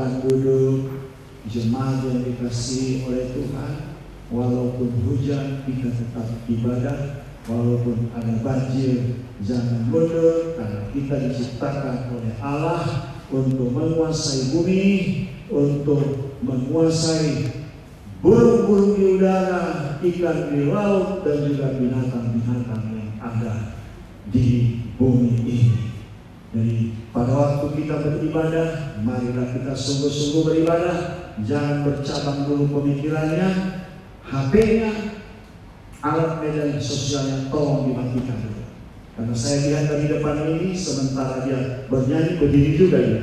silakan duduk. Jemaat yang dikasihi oleh Tuhan, walaupun hujan kita tetap ibadah, walaupun ada banjir jangan mundur, karena kita diciptakan oleh Allah untuk menguasai bumi, untuk menguasai burung-burung di udara, ikan di laut, dan juga binatang-binatang yang ada di bumi ini. Jadi pada waktu kita beribadah, marilah kita sungguh-sungguh beribadah. Jangan bercabang dulu pemikirannya, HP-nya, alat media sosialnya tolong dimatikan dulu. Karena saya lihat dari depan ini sementara dia bernyanyi berdiri juga ya.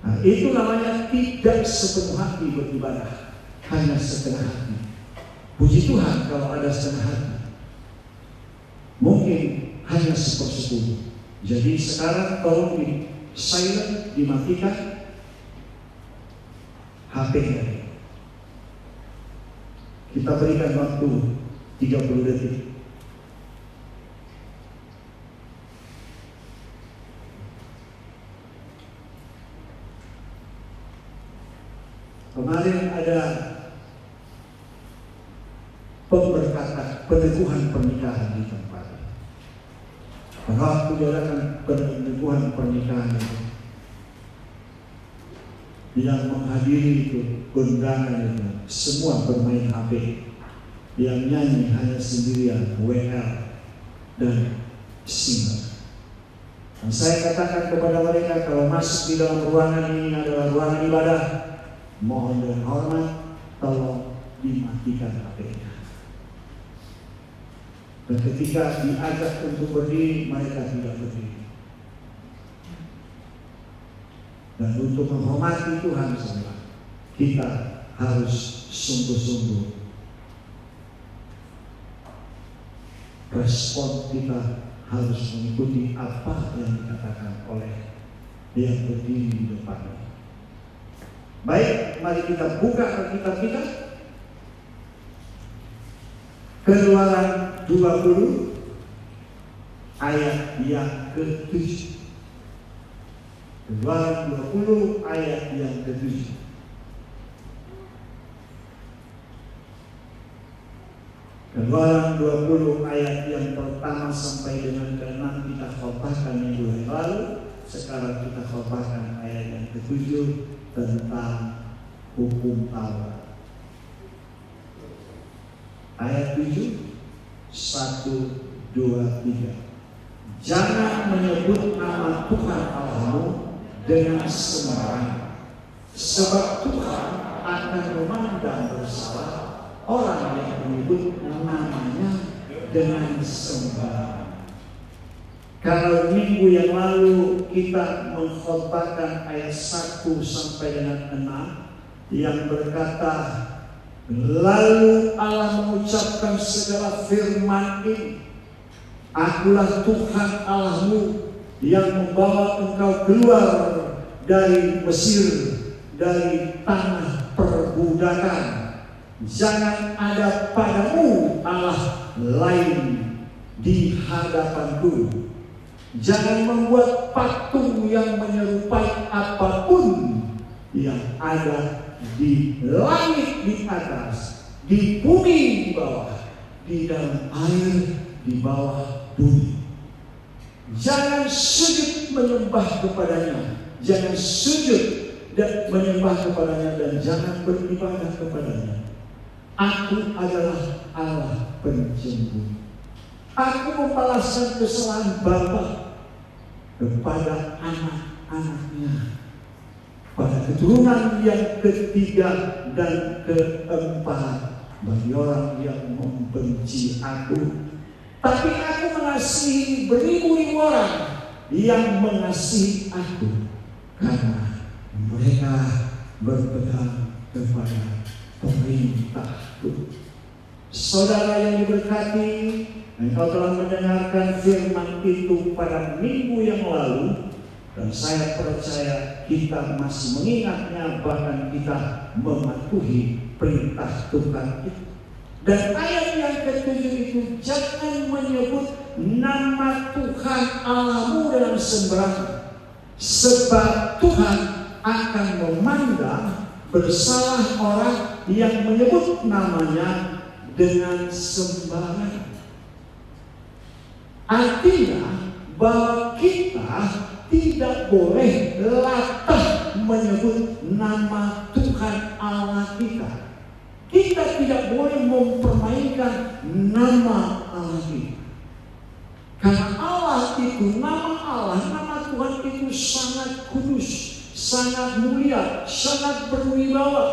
Nah, itu namanya tidak sepenuh hati beribadah, hanya setengah hati. Puji Tuhan kalau ada setengah hati, mungkin hanya 1/10. Jadi sekarang tolong di silent, dimatikan HP-nya. Kita berikan waktu 30 detik. Kemarin ada pemberkatan, peneguhan pernikahan di tempat. Pada waktu diadakan peneguhan pernikahan itu, yang menghadiri itu undangan itu semua bermain HP, yang nyanyi hanya sendirian, WL dan singer. Dan saya katakan kepada mereka, kalau masuk di dalam ruangan ini adalah ruangan ibadah, mohon dengan hormat tolong dimatikan HP-nya. Dan ketika diajak untuk berdiri, mereka tidak berdiri. Dan untuk menghormati Tuhan semua, kita harus sungguh-sungguh respon kita harus mengikuti apa yang dikatakan oleh yang berdiri di depannya. Baik, mari kita buka Alkitab kita. Keluaran 20 ayat yang ke-7. Keluaran 20 ayat yang ke-7. Keluaran 20 ayat yang pertama sampai dengan ke-6 kita khotbahkan minggu yang lalu. Sekarang kita khotbahkan ayat yang ke-7 tentang hukum Taurat. Ayat 7, 1, 2, 3. Jangan menyebut nama Tuhan Allahmu dengan sembarangan, sebab Tuhan akan memandang bersalah orang yang menyebut namanya dengan sembarangan. Kalau minggu yang lalu kita mengkhotbahkan ayat 1 sampai dengan 6 yang berkata, lalu Allah mengucapkan segala firman ini, Akulah Tuhan Allahmu yang membawa engkau keluar dari Mesir, dari tanah perbudakan. Jangan ada padamu Allah lain di hadapanku. Jangan membuat patung yang menyerupai apapun yang ada di langit di atas, di bumi di bawah, di dalam air di bawah bumi. Jangan sujud menyembah kepadanya, jangan sujud dan menyembah kepadanya, dan jangan beribadah kepadanya. Aku adalah Allah pencemburu. Aku membalaskan kesalahan bapa kepada anak-anaknya, pada keturunan yang ketiga dan keempat bagi orang yang membenci aku. Tapi aku mengasihi beribu-ribu orang yang mengasihi aku, karena mereka berpegang kepada perintahku. Saudara yang diberkati, engkau telah mendengarkan firman itu pada minggu yang lalu, dan saya percaya kita masih mengingatnya, bahkan kita mematuhi perintah Tuhan itu. Dan ayat yang ke-7 itu, jangan menyebut nama Tuhan Allahmu dalam sembarangan, sebab Tuhan akan memandang bersalah orang yang menyebut namanya dengan sembarangan. Artinya bahwa kita tidak boleh latah menyebut nama Tuhan Allah kita. Kita tidak boleh mempermainkan nama Allah kita. Karena Allah itu, nama Tuhan itu sangat kudus, sangat mulia, sangat berwibawa.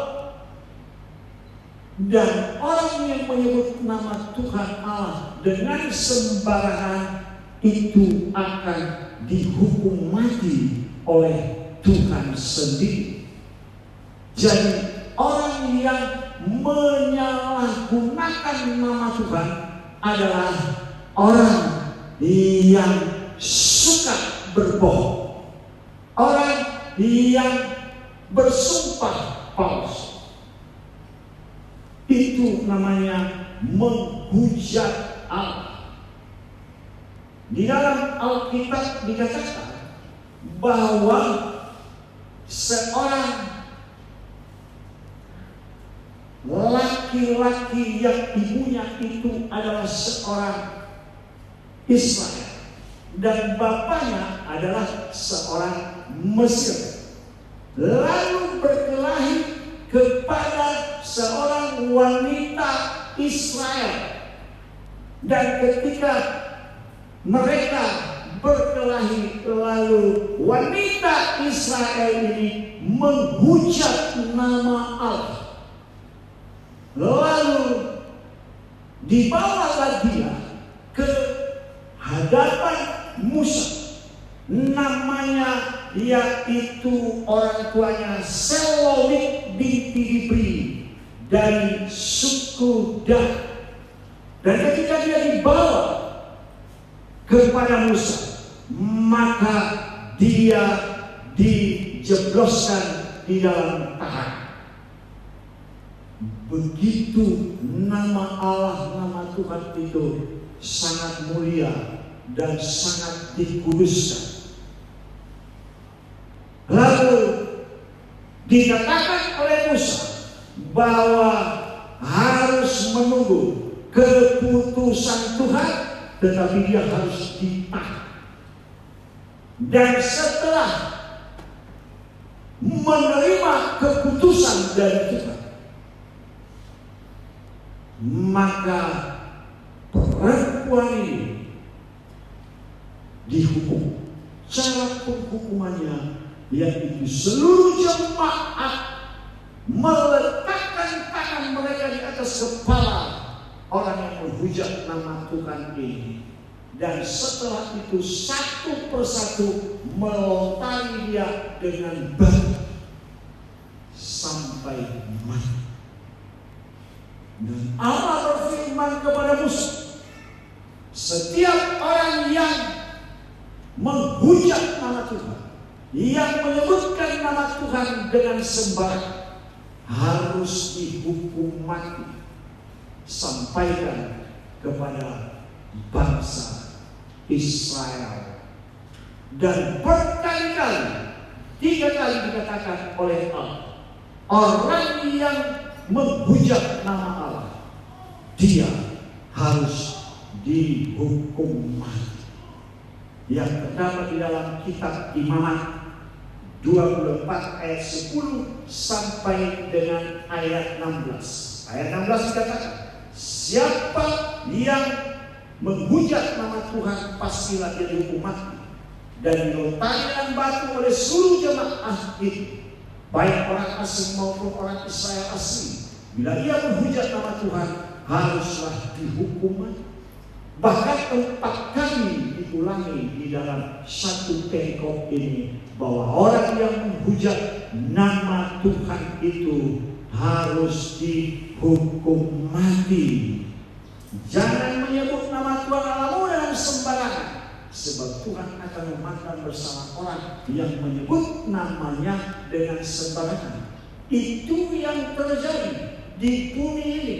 Dan orang yang menyebut nama Tuhan Allah dengan sembarangan itu akan dihukum mati oleh Tuhan sendiri. Jadi orang yang menyalahgunakan nama Tuhan adalah orang yang suka berbohong, orang yang bersumpah palsu. Itu namanya menghujat Allah. Di dalam Alkitab dikatakan bahwa seorang laki-laki yang ibunya itu adalah seorang Israel dan bapaknya adalah seorang Mesir, lalu berkelahi kepada seorang wanita Israel, dan ketika mereka berkelahi lalu wanita Israel ini menghujat nama Allah, lalu dibawalah dia ke hadapan Musa. Namanya yaitu orang tuanya Selomit binti Dibri dari suku Dan. Dan ketika dia dibawa kepada Musa, maka dia dijebloskan di dalam tahanan. Begitu nama Allah, nama Tuhan itu sangat mulia dan sangat dikuduskan. Lalu dikatakan oleh Musa bahwa harus menunggu keputusan Tuhan, tetapi dia harus ditahan. Dan setelah menerima keputusan dari Tuhan, maka perempuan ini dihukum. Cara penghukumannya yaitu seluruh jemaat meletakkan tangan mereka di atas kepala orang yang menghujat nama Tuhan ini, dan setelah itu satu persatu melontari dia dengan batu sampai mati. Dan Allah berfirman kepada Musa, setiap orang yang menghujat nama Tuhan, yang menyebutkan nama Tuhan dengan sembarangan, harus dihukum mati. Sampaikan kepada bangsa Israel. Dan berkali-kali, 3 kali dikatakan oleh Allah, orang yang menghujat nama Allah, dia harus dihukum mati. Yang terdapat di dalam kitab Imamat 24 ayat 10 sampai dengan ayat 16. Ayat 16 dikatakan, siapa yang menghujat nama Tuhan pastilah dia dihukum mati dan dilontari dengan batu oleh seluruh jemaah itu, baik orang asing maupun orang Israel asli. Bila ia menghujat nama Tuhan, haruslah dihukum mati. Bahkan 4 kali diulangi di dalam satu perikop ini bahwa orang yang menghujat nama Tuhan itu harus dihukum mati. Jangan menyebut nama Tuhan Allahmu dengan sembarangan, sebab Tuhan akan memandang bersalah orang yang menyebut namanya dengan sembarangan. Itu yang terjadi di bumi ini,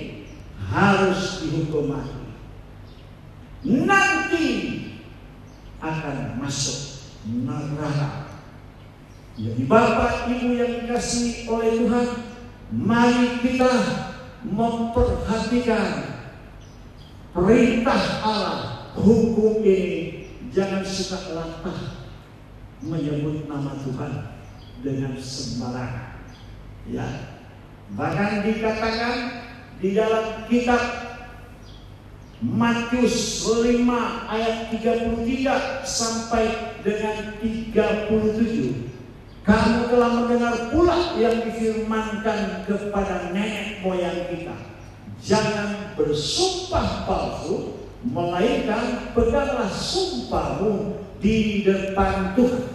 harus dihukum mati. Nanti akan masuk neraka. Jadi Bapak Ibu yang dikasihi oleh Tuhan, mari kita memperhatikan perintah Allah, hukum ini. Jangan suka latah menyebut nama Tuhan dengan sembarangan. Ya, bahkan dikatakan di dalam kitab Matius 5 ayat 33 sampai dengan 37. Kamu telah mendengar pula yang difirmankan kepada nenek moyang kita, jangan bersumpah palsu, melainkan peganglah sumpahmu di depan Tuhan.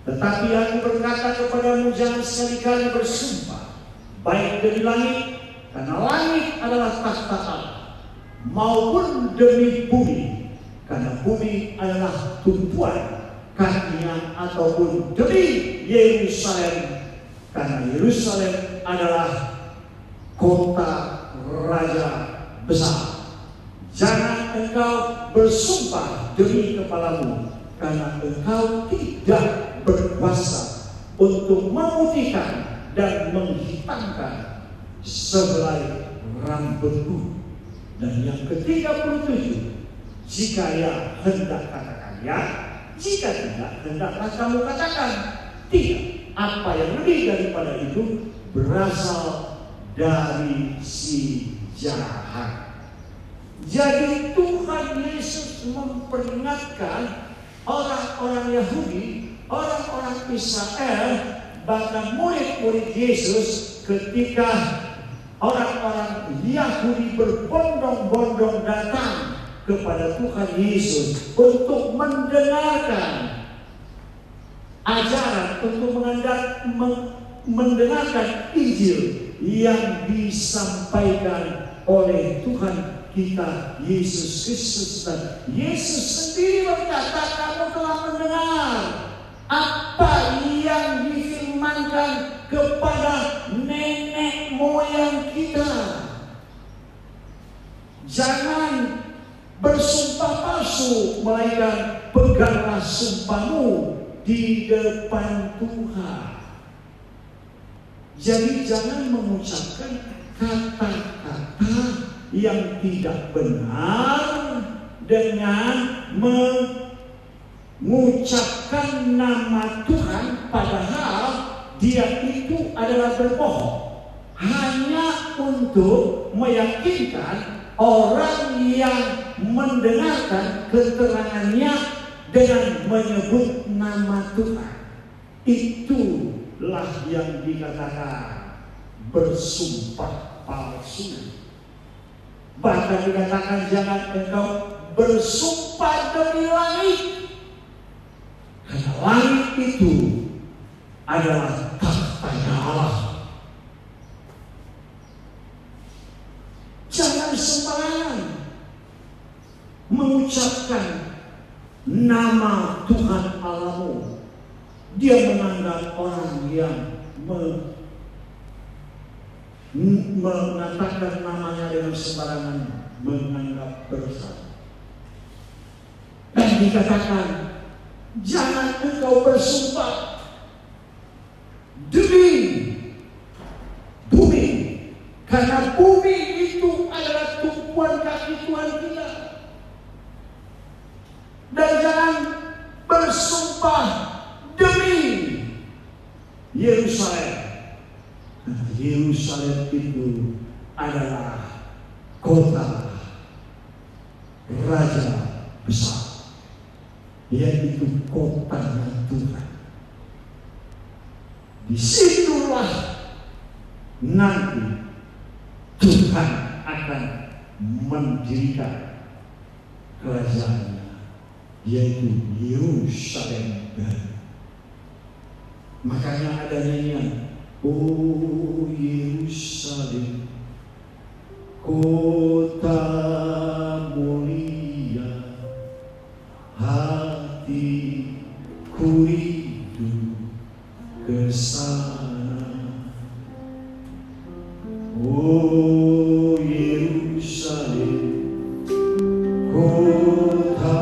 Tetapi aku berkata kepadamu, jangan sekali-kali bersumpah, baik demi langit, karena langit adalah takhta Allah, maupun demi bumi, karena bumi adalah tumpuan kakinya, ataupun demi Yerusalem, karena Yerusalem adalah kota raja besar. Jangan engkau bersumpah demi kepalamu, karena engkau tidak berkuasa untuk memutihkan dan menghitamkan sehelai rambutmu. Dan yang ke-37, jika ya hendak katakan ya, jika tidak hendaklah kamu katakan tidak. Apa yang lebih daripada itu berasal dari si jahat. Jadi Tuhan Yesus memperingatkan orang-orang Yahudi, orang-orang Israel, bahkan murid-murid Yesus ketika orang-orang Yahudi berbondong-bondong datang kepada Tuhan Yesus untuk mendengarkan ajaran, untuk mendengarkan Injil yang disampaikan oleh Tuhan kita Yesus Kristus. Dan Yesus sendiri berkata, kamu telah mendengar apa yang difirmankan kepada nenek moyang kita. Jangan bersumpah palsu, melainkan peganglah sumpahmu di depan Tuhan. Jadi jangan mengucapkan kata-kata yang tidak benar dengan mengucapkan nama Tuhan, padahal dia itu adalah berbohong, hanya untuk meyakinkan orang yang mendengarkan keterangannya dengan menyebut nama Tuhan. Itulah yang dikatakan bersumpah palsu. Bahkan dikatakan jangan engkau bersumpah demi langit, karena langit itu adalah tahtanya Allah. Jangan sembarangan mengucapkan nama Tuhan Allahmu. Dia menganggap orang yang mengatakan namanya dengan sembarangan menganggap bersalah. Dan dikatakan jangan engkau bersumpah demi bumi, karena bumi itu adalah tumpuan kaki Tuhan kita. Dan jangan bersumpah demi Yerusalem, karena Yerusalem itu adalah kota raja besar, yaitu kotanya Tuhan. Disitulah nanti Tuhan akan mendirikan kerajaannya, yaitu Yerusalem baru. Makanya ada nyanyian, oh Yerusalem, kota mulia, hatiku rindu ke sana. Oh Yerusalem, kota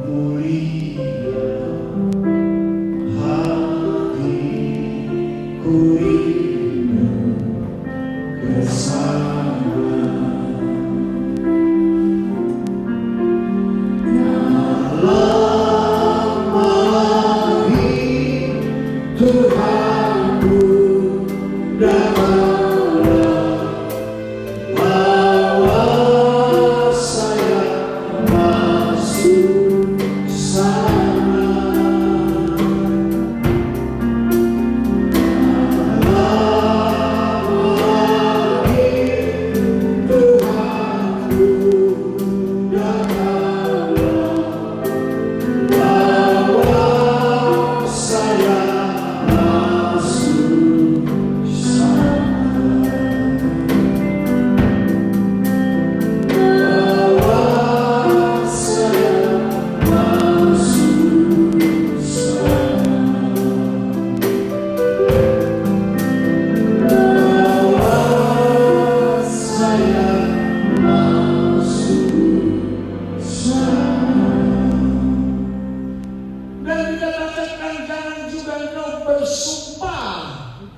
mulia, hatiku Tuhanku, datanglah, bawa saya masuk sana.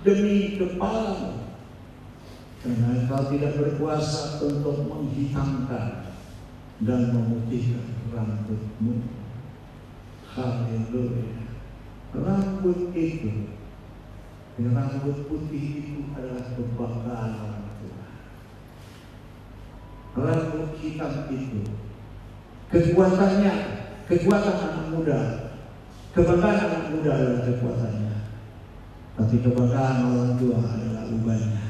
Demi kepalamu, karena engkau tidak berkuasa untuk menghitamkan dan memutihkan rambutmu. Haleluya. Rambut itu, rambut putih itu adalah kebanggaan orang tua. Rambut hitam itu kekuatannya, kekuatan anak muda. Kebanggaan anak muda adalah kekuatannya, tapi kebanggaan orang tua adalah ubannya.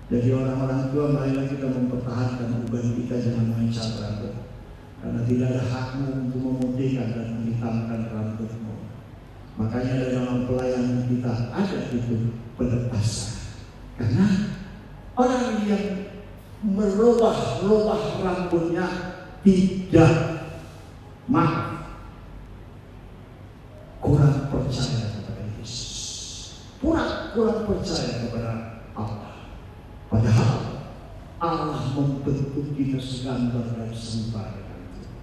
Jadi orang-orang tua, marilah kita mempertahankan uban kita, jangan main rambut, karena tidak ada hakmu untuk memutihkan dan menghitamkan rambutmu. Makanya dalam pelayanan kita ada itu pelepasan, karena orang yang merubah rambutnya tidak, kurang percaya kepada Yesus, kurang percaya kepada Allah. Padahal Allah membentuk kita segambar dan serupa dengan Tuhan.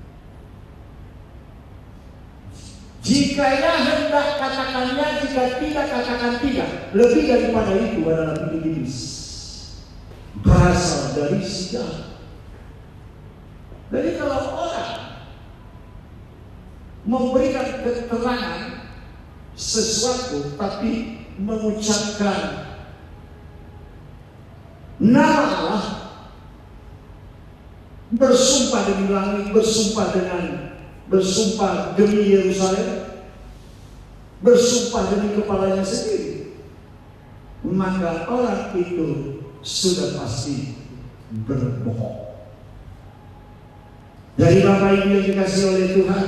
Jika ya hendak katakannya, jika tidak katakan tidak. Lebih daripada itu adalah iblis, berasal dari sial. Jadi kalau orang memberikan keterangan sesuatu tapi mengucapkan nama Allah, bersumpah demi langit, bersumpah demi Yerusalem, bersumpah demi kepalanya sendiri, maka orang itu sudah pasti berbohong. Jadi Bapak Ibu yang dikasihi oleh Tuhan,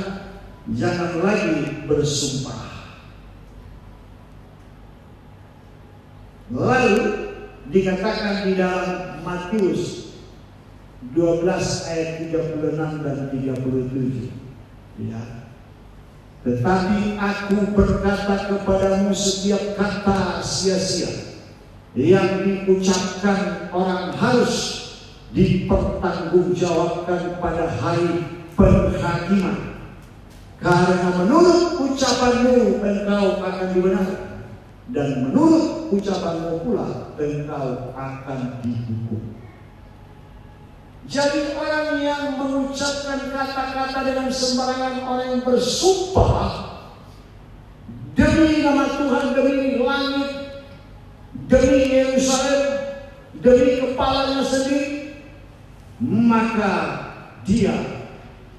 jangan lagi bersumpah. Lalu dikatakan di dalam Matius 12 ayat 36 dan 37, ya. Tetapi aku berkata kepadamu, setiap kata sia-sia yang diucapkan orang harus dipertanggungjawabkan pada hari penghakiman. Karena menurut ucapanmu engkau akan dibenarkan, dan menurut ucapanmu pula engkau akan dihukum. Jadi orang yang mengucapkan kata-kata dengan sembarangan, orang yang bersumpah demi nama Tuhan, demi langit, demi Yerusalem, demi kepalanya sendiri, maka dia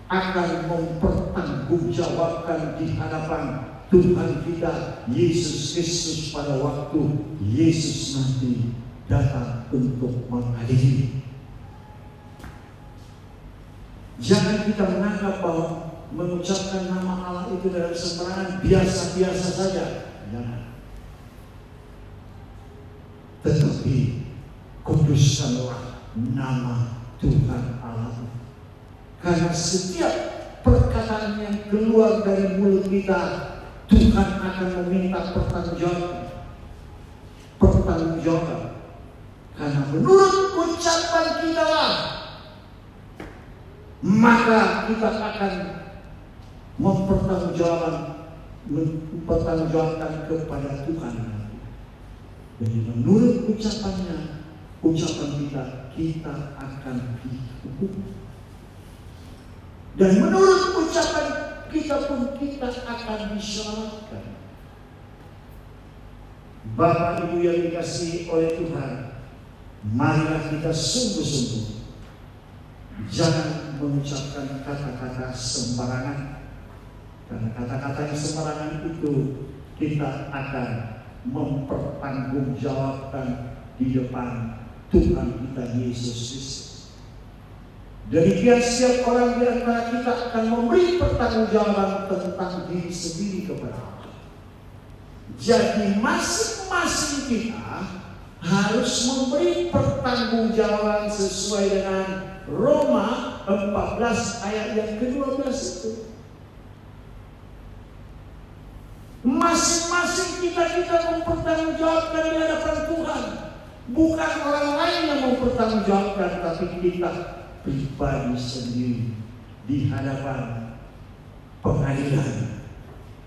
akan mempertanggungjawabkan di hadapan Tuhan kita Yesus Kristus pada waktu Yesus nanti datang untuk mengadili. Jangan kita menganggap bahwa mengucapkan nama Allah itu dalam sembarangan biasa-biasa saja. Jangan. Tetapi kuduskanlah nama Tuhan Allah. Karena setiap perkataan yang keluar dari mulut kita, Tuhan akan meminta pertanggungjawaban. Karena menurut ucapan kita lah, maka kita akan mempertanggungjawabkan kepada Tuhan. Jadi menurut ucapan kita akan dihukum. Dan menurut ucapan kita pun kita akan diselamatkan. Bapak Ibu yang dikasihi oleh Tuhan, marilah kita sungguh-sungguh jangan mengucapkan kata-kata sembarangan. Karena kata-kata yang sembarangan itu kita akan mempertanggungjawabkan di depan Tuhan kita Yesus Kristus. Demikian setiap orang di antara kita akan memberi pertanggungjawaban tentang diri sendiri kepada Allah. Jadi masing-masing kita harus memberi pertanggungjawaban sesuai dengan Roma 14 ayat yang ke-12 itu. Masing-masing kita mempertanggungjawabkan di hadapan Tuhan. Bukan orang lain yang mempertanggungjawabkan, tapi kita pribadi sendiri di hadapan pengadilan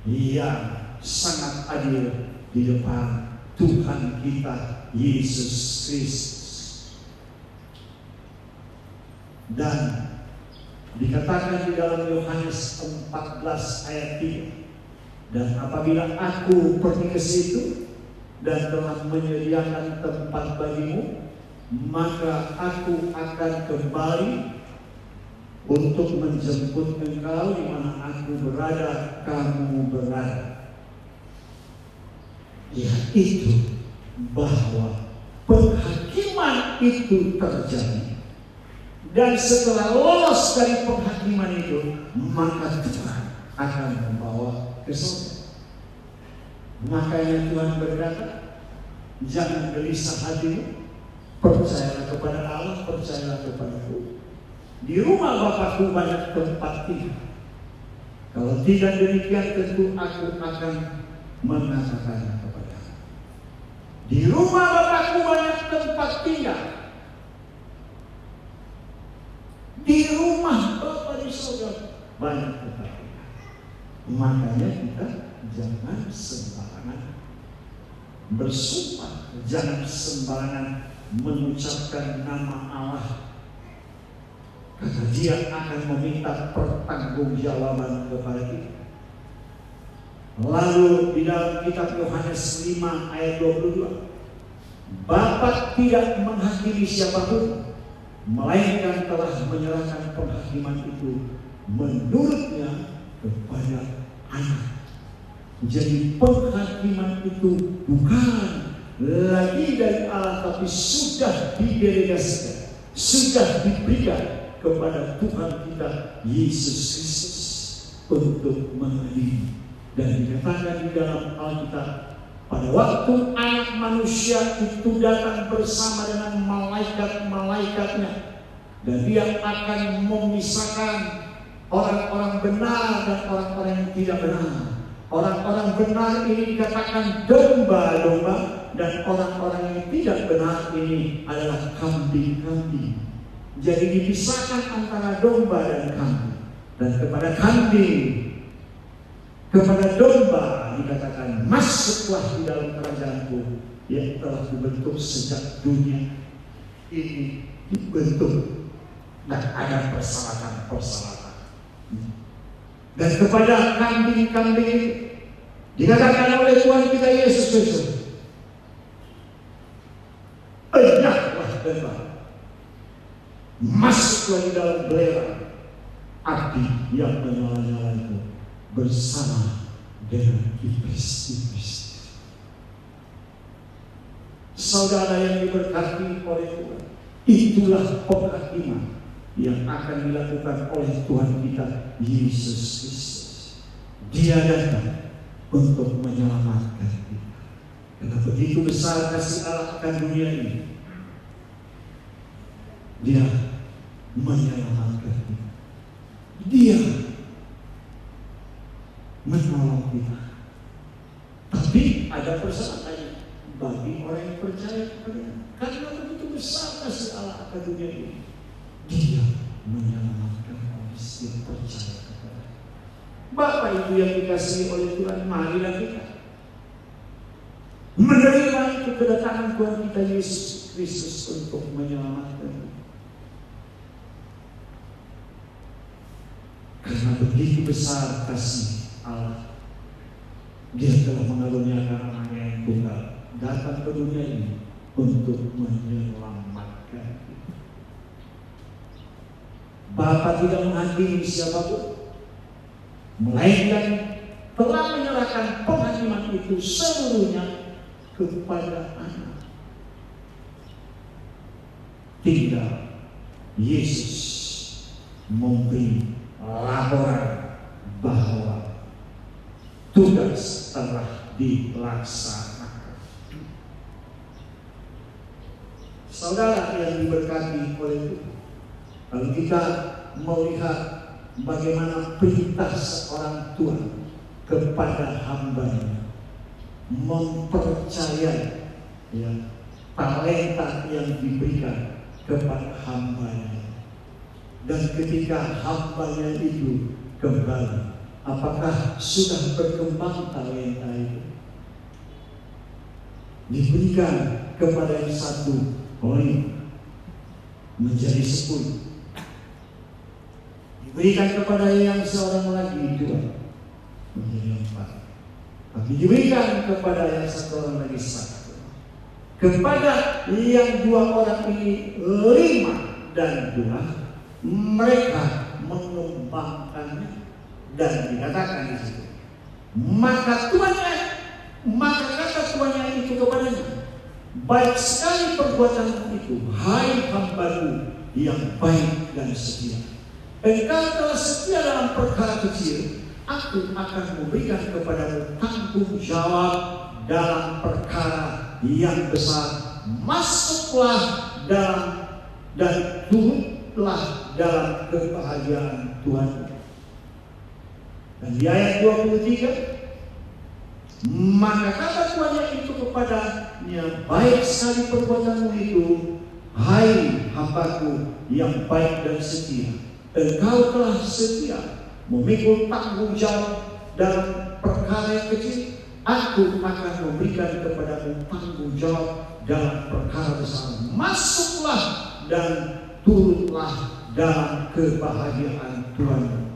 yang sangat adil di depan Tuhan kita Yesus Kristus. Dan dikatakan di dalam Yohanes 14 ayat 3, dan apabila aku pergi ke situ dan telah menyediakan tempat bagimu, maka aku akan kembali untuk menjemput engkau di mana aku berada, kamu berada. Yaitu bahwa penghakiman itu terjadi, dan setelah lolos dari penghakiman itu, maka Tuhan akan membawa ke surga. Makanya Tuhan berkata, jangan gelisah hatimu, percayalah kepada Allah, percayalah kepadaku. Di rumah Bapakku banyak tempat tinggal. Kalau tidak demikian, tentu aku akan mengatakannya kepadamu. Di rumah Bapakku banyak tempat tinggal. Di rumah Bapa di surga banyak tempat tinggal. Makanya kita jangan sembarangan bersumpah, jangan sembarangan mengucapkan nama Allah, karena Dia akan meminta pertanggungjawaban kepada kita. Lalu di dalam kitab Yohanes 5 ayat 22, Bapa tidak menghakimi siapapun, melainkan telah menyerahkan penghakiman itu menurutnya kepada Anak. Jadi penghakiman itu bukan lagi dari Allah, tapi sudah didelegasikan, sudah diberikan kepada Tuhan kita Yesus Kristus untuk mengadili. Dan dikatakan di dalam Alkitab, pada waktu Anak Manusia itu datang bersama dengan malaikat-malaikatnya, dan Dia akan memisahkan orang-orang benar dan orang-orang yang tidak benar. Orang-orang benar ini dikatakan domba-domba, dan orang-orang yang tidak benar ini adalah kambing-kambing. Jadi dipisahkan antara domba dan kambing. Dan kepada kambing, kepada domba dikatakan, masuklah di dalam kerajaanku yang telah dibentuk sejak dunia ini dibentuk, dan ada persyaratan-persyaratan. Dan kepada kambing-kambing dikatakan oleh Tuhan kita Yesus Kristus, enyahlah domba, masuklah di dalam belerang api yang menyala-nyala itu bersama dengan iblis-iblis. Saudara yang diberkati oleh Tuhan, itulah penghakiman yang akan dilakukan oleh Tuhan kita Yesus Kristus. Dia datang untuk menyelamatkan kita. Karena begitu besar kasih Allah akan dunia ini, Dia menyelamatkan kita. Dia menolong kita. Tapi ada persyaratannya bagi orang yang percaya kepada-Nya. Karena begitu besar kasih Allah akan dunia ini, Dia menyelamatkan orang yang percaya kepada. Bapak Ibu yang dikasihi oleh Tuhan, marilah kita menerima itu kedatangan Tuhan kita Yesus Kristus untuk menyelamatkan. Karena begitu besar kasih Allah, Dia telah mengaruniakan anaknya yang tunggal datang ke dunia ini untuk menyelamatkan kita. Bapa tidak menghakimi siapapun, melainkan telah menyerahkan penghakiman itu seluruhnya kepada Anak. Tinggal Yesus memberi laporan bahwa tugas telah dilaksanakan. Saudara yang diberkati oleh Tuhan, kalau kita melihat bagaimana perintah seorang Tuhan kepada hambanya, mempercayai talenta yang diberikan kepada hambanya, dan ketika hambanya itu kembali, apakah sudah berkembang talenta itu? Diberikan kepada yang satu, menjadi 10. Diberikan kepada yang seorang lagi 2, menjadi 4. Tapi diberikan kepada yang satu orang lagi 1. Kepada yang 2 orang ini 5 dan 2, mereka mengembangkannya, dan dikatakan di situ, maka kata tuannya itu kepadanya, baik sekali perbuatanmu itu, hai hambaku yang baik dan setia. Engkau telah setia dalam perkara kecil, aku akan memberikan kepadamu tanggung jawab dalam perkara yang besar. Masuklah dalam dan turutlah dalam kebahagiaan Tuhan. Dan di ayat 23, maka kata tuannya itu kepadanya, baik sekali perbuatanmu itu, hai hambaku yang baik dan setia. Engkau telah setia memikul tanggung jawab dalam perkara yang kecil, aku akan memberikan kepadamu tanggung jawab dalam perkara besar. Masuklah dan turutlah dalam kebahagiaan Tuhan.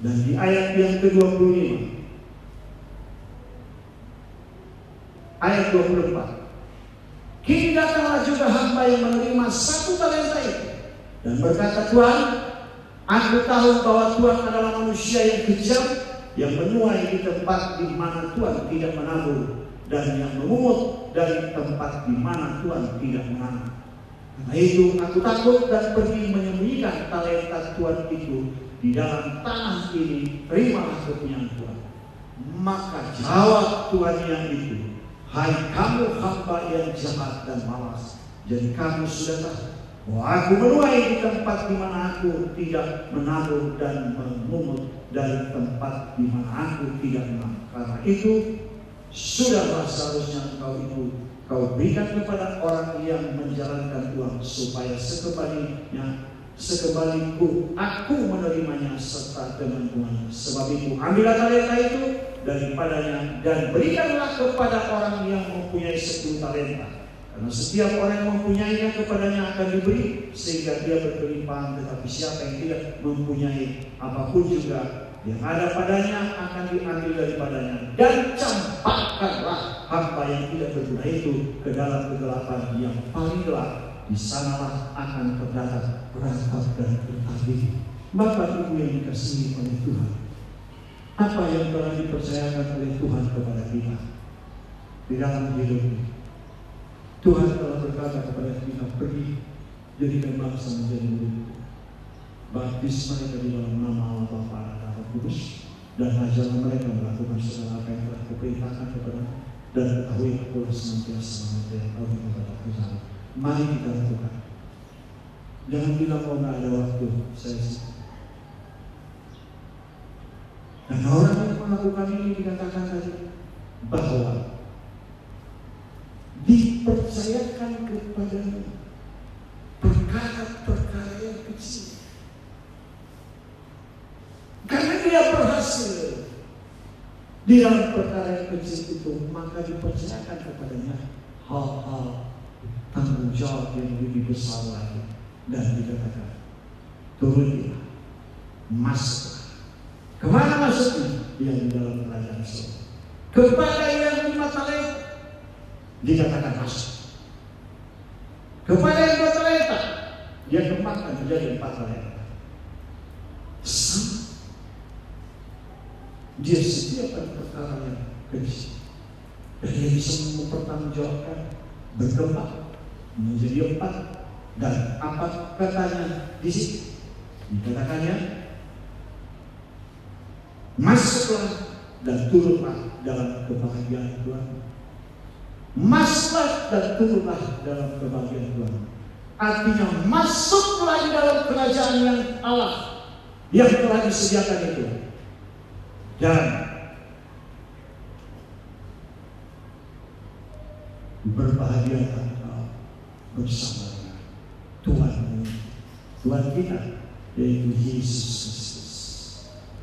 Dan di ayat yang ke-25, ayat 24, kini datanglah juga hamba yang menerima 1 talenta itu, dan berkata, Tuhan, aku tahu bahwa Tuhan adalah manusia yang kejam, yang menuai di tempat di mana Tuhan tidak menabur, dan yang memungut dari tempat di mana Tuhan tidak menanam. Karena itu aku takut dan pergi menyembunyikan talenta Tuhan itu di dalam tanah ini. Terimalah kepunyaan Tuhan. Maka jawab tuannya itu, hai kamu hamba yang jahat dan malas, jadi kamu sudah tahu bahwa aku menuai di tempat di mana aku tidak menabur, dan memungut dari tempat di mana aku tidak menanam. Karena itu sudahlah seharusnya kau berikan kepada orang yang menjalankan uang, supaya sekembaliku aku menerimanya serta dengan bunganya. Sebab itu ambillah talenta itu daripadanya dan berikanlah kepada orang yang mempunyai 10 talenta. Karena setiap orang yang mempunyainya kepadanya akan diberi, sehingga dia berkelimpahan. Tetapi siapa yang tidak mempunyai apapun juga, yang ada padanya akan diambil daripadanya. Dan campakkanlah hamba yang tidak berguna itu ke dalam kegelapan yang paling gelap. Di sanalah akan terdapat beratap dan bertabih. Bapak Ibu yang dikasihi oleh Tuhan, apa yang telah dipercayakan oleh Tuhan kepada kita di dalam hidup ini? Tuhan telah berkata kepada kita, pergi jadikan bangsa menjadi murid, baptis mereka di dalam nama Allah Bapa dan Roh Kudus, dan ajarlah mereka melakukan segala apa yang telah kuperintahkan kepada, dan ketahui aku senantiasa memelihara engkau kepada Tuhan. Mari kita lakukan. Jangan bilang kau nggak ada waktu. Dan orang yang melakukan ini dikatakan tadi bahwa dipercayakan kepadanya perkara-perkara yang kecil. Karena dia berhasil di dalam perkara yang kecil itu, maka dipercayakan kepadanya hal-hal tanggung jawab yang lebih besar lagi. Dan dikatakan, turunlah, masuklah. Kemana masuknya? Yang di dalam kerajaan surga. Kepada yang 5 talenta dikatakan masuk. Kepada yang 2 talenta dia kembangkan menjadi 4 talenta. Sama. Dia sediakan perkara yang kecil dan dia bisa mempertanggungjawabkan, berkembang menjadi 4. Dan apa katanya di sini? Dikatakannya masuklah dan turunlah dalam kebahagiaan Tuhan. Masuklah dan turunlah dalam kebahagiaan Tuhan. Artinya masuklah di dalam kerajaan yang Allah yang telah disediakan itu. Dan berbahagialah engkau bersama Tuhan kita, yaitu Yesus Kristus.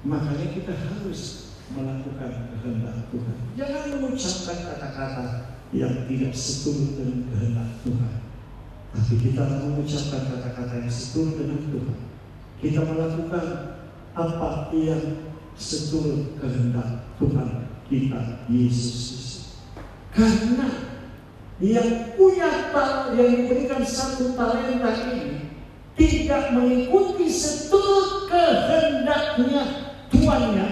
Makanya kita harus melakukan kehendak Tuhan. Jangan mengucapkan kata-kata yang tidak seturut dengan kehendak Tuhan, tapi kita mengucapkan kata-kata yang seturut dengan Tuhan. Kita melakukan apa yang seturut kehendak Tuhan kita, Yesus Kristus. Karena yang punya yang diberikan 1 talenta ini tidak mengikuti seturut kehendaknya tuannya,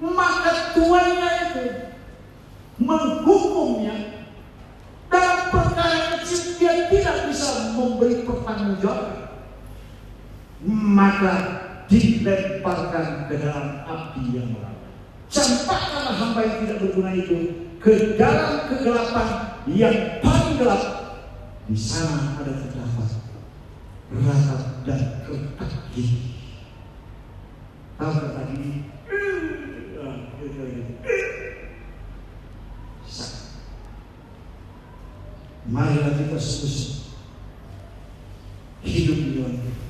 maka tuannya itu menghukumnya dalam perkara kecil. Dia tidak bisa memberi pertanggungjawaban, maka dilemparkan ke dalam api yang menyala. Campakkanlah hamba yang tidak berguna itu ke dalam kegelapan yang paling gelap. Di sana ada terdapat ratap dan retak gigi. Tahu retak gigi? Marilah kita sungguh hidup di dalam Tuhan.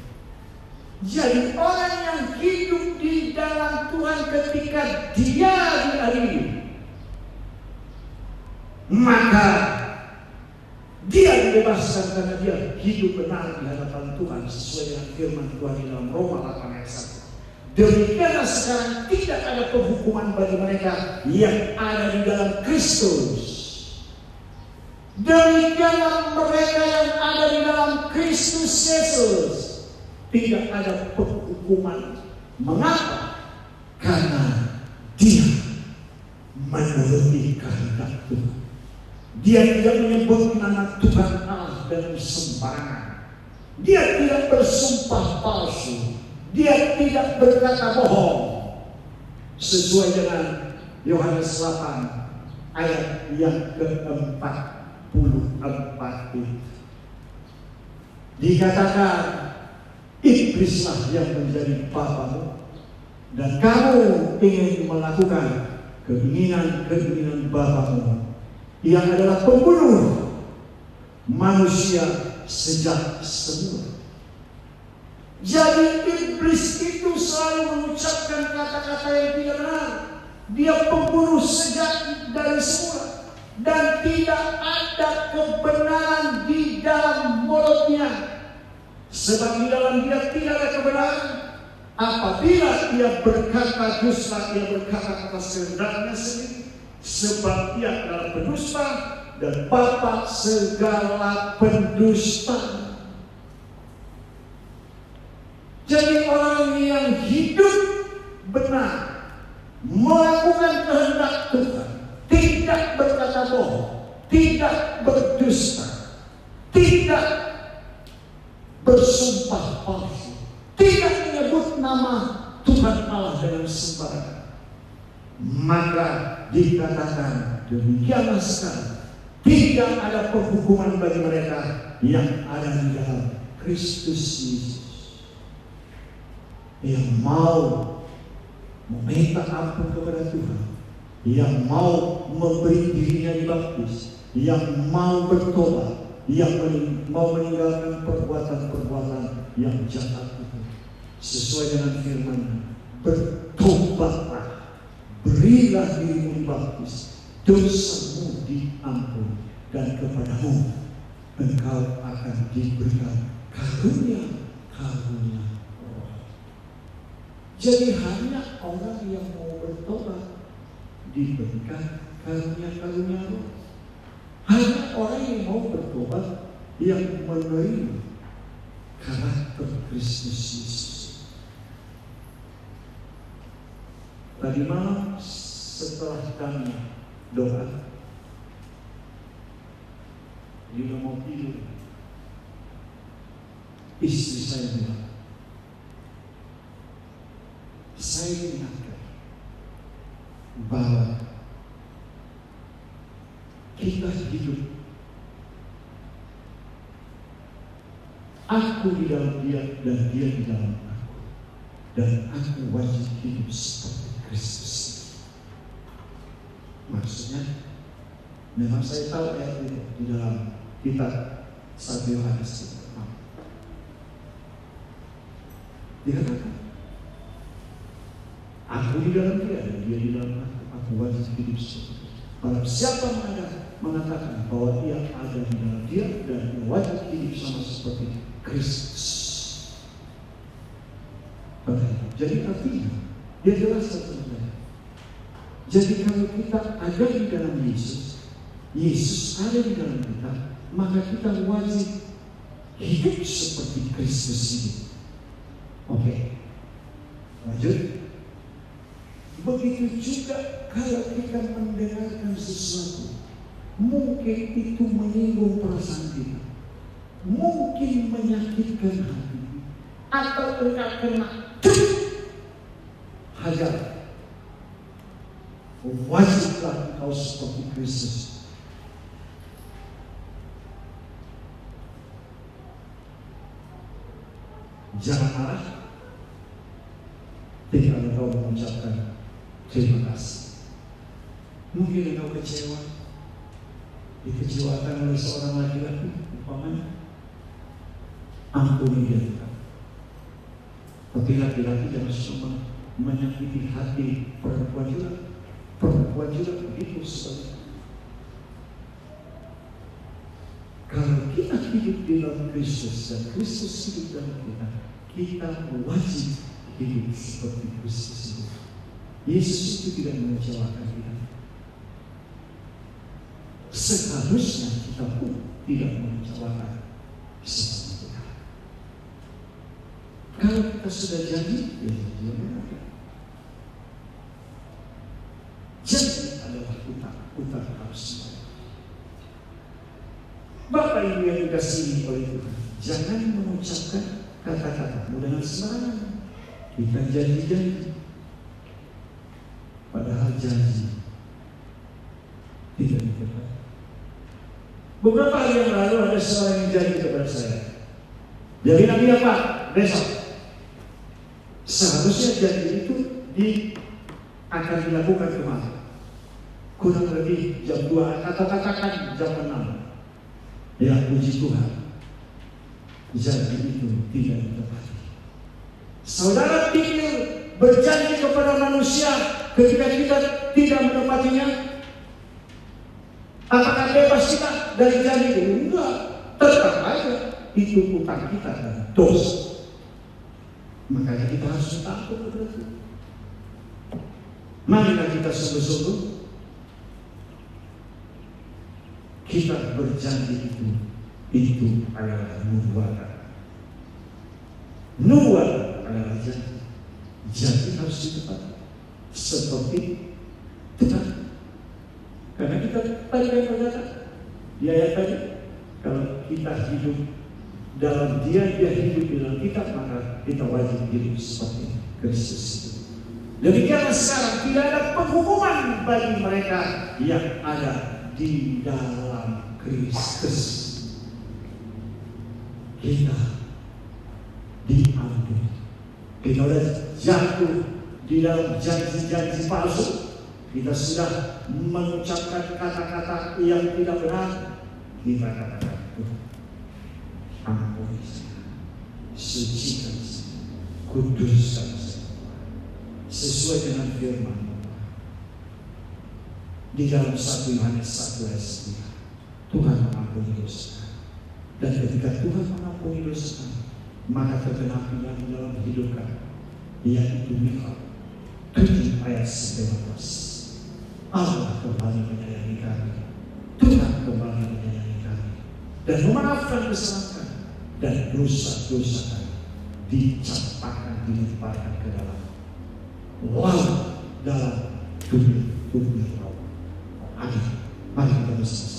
Jadi orang yang hidup di dalam Tuhan ketika dia diadili, maka dia dibebaskan karena dia hidup benar di hadapan Tuhan sesuai dengan firman Tuhan di dalam Roma 8 ayat 1. Demikianlah sekarang tidak ada penghukuman bagi mereka yang ada di dalam Kristus. Demikianlah mereka yang ada di dalam Kristus Yesus. Tidak ada penghukuman. Mengapa? Karena dia menuruti kehendak Tuhan. Dia tidak menyebut nama Tuhan Allah dengan sembarangan. Dia tidak bersumpah palsu. Dia tidak berkata bohong. Sesuai dengan Yohanes 8 ayat yang ke-44 itu. Dikatakan, iblislah yang menjadi bapamu, dan kamu ingin melakukan keinginan-keinginan bapamu, yang adalah pembunuh manusia sejak semula. Jadi iblis itu selalu mengucapkan kata-kata yang tidak benar. Dia pembunuh sejak dari semula, dan tidak ada kebenaran di dalam mulutnya. Sebab di dalam dia tidak ada kebenaran. Apabila dia berkata dusta, dia berkata atas kehendaknya sendiri. Sebab dia adalah pendusta dan bapa segala pendusta. Jadi orang yang hidup benar, melakukan kehendak Tuhan, tidak berkata bohong, tidak berdusta, tidak bersumpah palsu, tidak menyebut nama Tuhan Allah dengan sembarangan, maka dikatakan demikianlah sekarang tidak ada penghukuman bagi mereka yang ada di dalam Kristus Yesus. Yang mau meminta ampun kepada Tuhan, yang mau memberi dirinya dibaptis, yang mau bertobat, yang mau meninggalkan perbuatan-perbuatan yang jahat itu, sesuai dengan firman, bertobatlah, berilah dirimu dibaptis, dosamu diampuni, dan kepadamu engkau akan diberikan karunia. Jadi hanya orang yang mau bertobat, diberikan karunia-karunia roh. Hanya orang yang mau bertobat, yang menerima karakter Kristus Yesus. Tadi malam setelah kami doa, dia mau tidur, istri saya bilang, saya ingatkan bahwa kita hidup, aku di dalam dia dan dia di dalam aku, dan aku wajib hidup seperti Kristus. Maksudnya, memang saya tahu ayat itu di dalam kitab 1 Yohanes. Dikatakan, aku di dalam dia dan dia di dalam aku wajib hidup seperti itu. Kalau siapa mengatakan bahwa dia ada di dalam dia dan dia wajib hidup sama seperti Kristus. Jadi artinya dia jelaskan sebenarnya. Jadi kalau kita ada di dalam Yesus, Yesus ada di dalam kita, maka kita wajib hidup seperti Kristus hidup. Oke, lanjut. Begitu juga kalau kita mendengarkan sesuatu, mungkin itu menyinggung perasaan kita, mungkin menyakitkan hati, atau engkau kena hajar, wajiblah engkau seperti Kristus. Jangan marah, tidak engkau mengucapkan terima kasih. Mungkin engkau kecewa, dikecewakan oleh seorang laki-laki, umpamanya, ampuni dia Tuhan. Tapi laki-laki jangan cuma menyakiti hati perempuan juga begitu sebaliknya. Kalau kita hidup di dalam Kristus dan Kristus hidup dalam kita, kita wajib hidup seperti Kristus hidup. Yesus itu tidak mengecewakan kita. Seharusnya kita pun tidak mengecewakan seperti kita. Kalau kita sudah janji, ya janji. Janji adalah utang harus dibayar. Bapak Ibu yang dikasihi oleh Tuhan, jangan mengucapkan kata-katamu dengan sembarangan. Kita janji-janji, padahal janji tidak ditepati. Beberapa hari yang lalu ada seorang yang janji kepada saya, dia bilang, "Iya Pak, besok." Seharusnya janji itu akan dilakukan kemarin, kurang lebih jam 2 atau katakan jam 6. Ya, puji Tuhan, janji itu tidak ditepati. Saudara pikir berjanji kepada manusia ketika kita tidak menepatinya, apakah bebas kita dari janji itu? Enggak, tetap aja itu utang kita dan dosa. Makanya kita harus takut kepada Tuhan. Marilah kita sungguh-sungguh kita berjanji itu adalah nubuatan. Nubuatan adalah janji. Janji harus ditepati seperti Tuhan. Karena kita tadi yang berkata di ayat tadi, kalau kita hidup dalam dia hidup dalam kita, maka kita wajib hidup seperti Kristus itu. Demikianlah sekarang tidak ada penghukuman bagi mereka yang ada di dalam Kristus. Kita diampuni. Kita sudah jatuh di dalam janji-janji palsu. Kita sudah mengucapkan kata-kata yang tidak benar. Kita katakan, ampuni saya, sucikan saya, kuduskan saya, sesuai dengan firman di dalam 1 Yohanes 1 ayat 9. Tuhan mengampuni dosa, dan ketika Tuhan mengampuni dosa, maka tergenapilah di dalam hidup kami, yaitu Mika 7 ayat 19. Allah kembali menyayangi kami, Tuhan kembali menyayangi kami dan memaafkan kesalahan dan dosa-dosa kami, dicatatkan, dilemparkan ke dalam laut, dalam bumi Allah. Amin. Mari kita bersama.